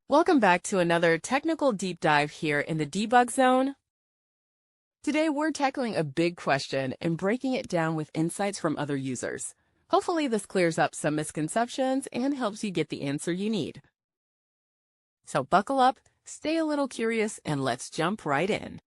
Welcome back to another technical deep dive here in the debug zone. Today we're tackling a big question and breaking it down with insights from other users. Hopefully this clears up some misconceptions and helps you get the answer you need. So buckle up, stay a little curious, and let's jump right in.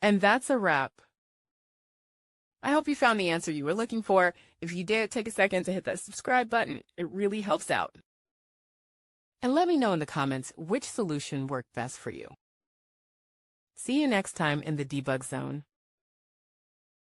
And that's a wrap. I hope you found the answer you were looking for. If you did, take a second to hit that subscribe button. It really helps out. And let me know in the comments which solution worked best for you. See you next time in the debug zone.